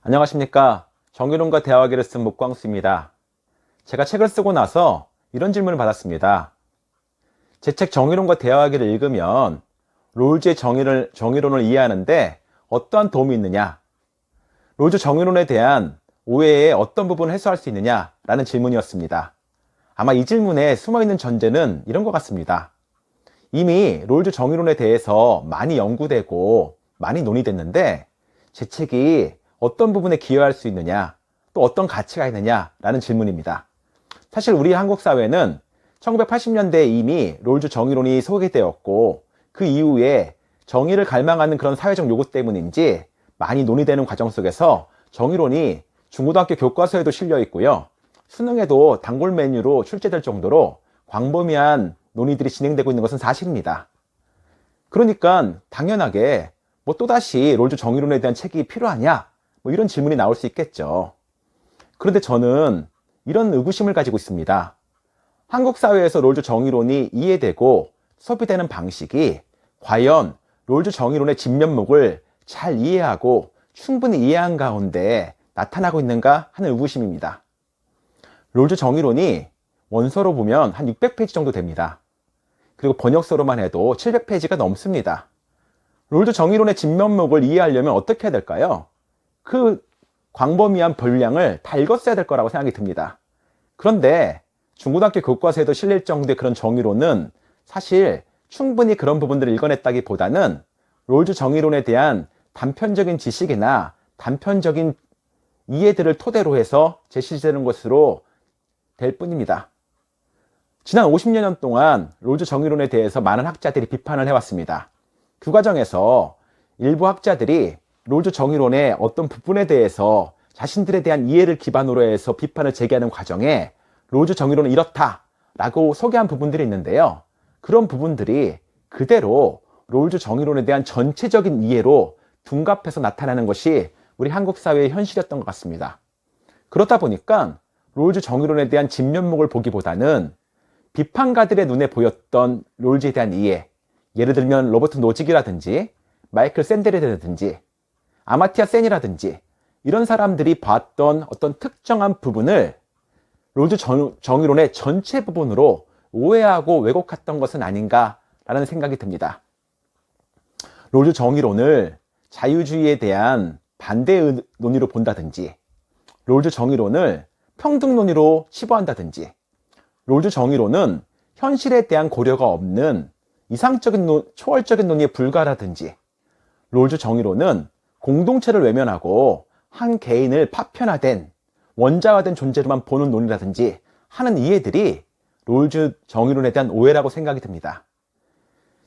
안녕하십니까. 정의론과 대화하기를 쓴 목광수입니다. 제가 책을 쓰고 나서 이런 질문을 받았습니다. 제 책 정의론과 대화하기를 읽으면 롤즈의 정의론을 이해하는데 어떠한 도움이 있느냐, 롤즈 정의론에 대한 오해의 어떤 부분을 해소할 수 있느냐 라는 질문이었습니다. 아마 이 질문에 숨어있는 전제는 이런 것 같습니다. 이미 롤즈 정의론에 대해서 많이 연구되고 많이 논의됐는데 제 책이 어떤 부분에 기여할 수 있느냐, 또 어떤 가치가 있느냐 라는 질문입니다. 사실 우리 한국 사회는 1980년대에 이미 롤즈 정의론이 소개되었고 그 이후에 정의를 갈망하는 그런 사회적 요구 때문인지 많이 논의되는 과정 속에서 정의론이 중고등학교 교과서에도 실려 있고요, 수능에도 단골 메뉴로 출제될 정도로 광범위한 논의들이 진행되고 있는 것은 사실입니다. 그러니까 당연하게 또다시 롤즈 정의론에 대한 책이 필요하냐, 이런 질문이 나올 수 있겠죠. 그런데 저는 이런 의구심을 가지고 있습니다. 한국 사회에서 롤즈 정의론이 이해되고 소비되는 방식이 과연 롤즈 정의론의 진면목을 잘 이해하고 충분히 이해한 가운데 나타나고 있는가 하는 의구심입니다. 롤즈 정의론이 원서로 보면 한 600페이지 정도 됩니다. 그리고 번역서로만 해도 700페이지가 넘습니다. 롤즈 정의론의 진면목을 이해하려면 어떻게 해야 될까요? 그 광범위한 분량을 다 읽었어야 될 거라고 생각이 듭니다. 그런데 중고등학교 교과서에도 실릴 정도의 그런 정의론은 사실 충분히 그런 부분들을 읽어냈다기보다는 롤즈 정의론에 대한 단편적인 지식이나 단편적인 이해들을 토대로 해서 제시되는 것으로 될 뿐입니다. 지난 50년 동안 롤즈 정의론에 대해서 많은 학자들이 비판을 해왔습니다. 그 과정에서 일부 학자들이 롤즈 정의론의 어떤 부분에 대해서 자신들에 대한 이해를 기반으로 해서 비판을 제기하는 과정에 롤즈 정의론은 이렇다라고 소개한 부분들이 있는데요, 그런 부분들이 그대로 롤즈 정의론에 대한 전체적인 이해로 둔갑해서 나타나는 것이 우리 한국 사회의 현실이었던 것 같습니다. 그렇다 보니까 롤즈 정의론에 대한 진면목을 보기보다는 비판가들의 눈에 보였던 롤즈에 대한 이해, 예를 들면 로버트 노직이라든지 마이클 샌델이라든지 아마티아 센이라든지 이런 사람들이 봤던 어떤 특정한 부분을 롤즈 정의론의 전체 부분으로 오해하고 왜곡했던 것은 아닌가라는 생각이 듭니다. 롤즈 정의론을 자유주의에 대한 반대 논의로 본다든지, 롤즈 정의론을 평등 논의로 치부한다든지, 롤즈 정의론은 현실에 대한 고려가 없는 이상적인 초월적인 논의에 불과하다든지, 롤즈 정의론은 공동체를 외면하고 한 개인을 파편화된 원자화된 존재로만 보는 논의라든지 하는 이해들이 롤즈 정의론에 대한 오해라고 생각이 듭니다.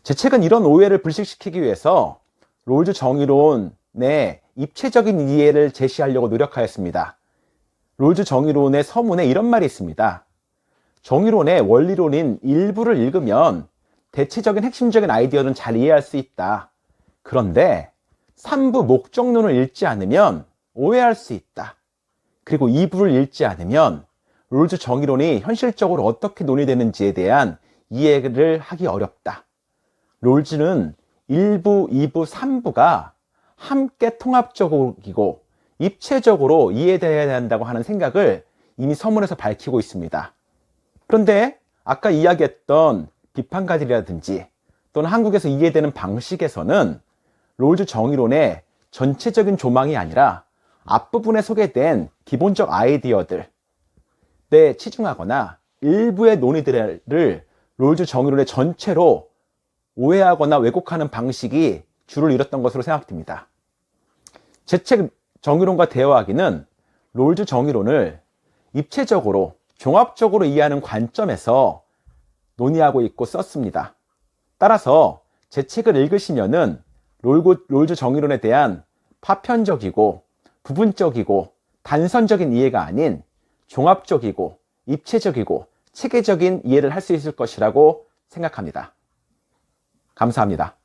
제 책은 이런 오해를 불식시키기 위해서 롤즈 정의론의 입체적인 이해를 제시하려고 노력하였습니다. 롤즈 정의론의 서문에 이런 말이 있습니다. 정의론의 원리론인 일부를 읽으면 대체적인 핵심적인 아이디어는 잘 이해할 수 있다. 그런데 3부 목적론을 읽지 않으면 오해할 수 있다. 그리고 2부를 읽지 않으면 롤즈 정의론이 현실적으로 어떻게 논의되는지에 대한 이해를 하기 어렵다. 롤즈는 1부, 2부, 3부가 함께 통합적이고 입체적으로 이해되어야 한다고 하는 생각을 이미 서문에서 밝히고 있습니다. 그런데 아까 이야기했던 비판가들이라든지 또는 한국에서 이해되는 방식에서는 롤즈 정의론의 전체적인 조망이 아니라 앞부분에 소개된 기본적 아이디어들에 치중하거나 일부의 논의들을 롤즈 정의론의 전체로 오해하거나 왜곡하는 방식이 주를 이뤘던 것으로 생각됩니다. 제 책 정의론과 대화하기는 롤즈 정의론을 입체적으로 종합적으로 이해하는 관점에서 논의하고 있고 썼습니다. 따라서 제 책을 읽으시면은 롤즈 정의론에 대한 파편적이고 부분적이고 단선적인 이해가 아닌 종합적이고 입체적이고 체계적인 이해를 할 수 있을 것이라고 생각합니다. 감사합니다.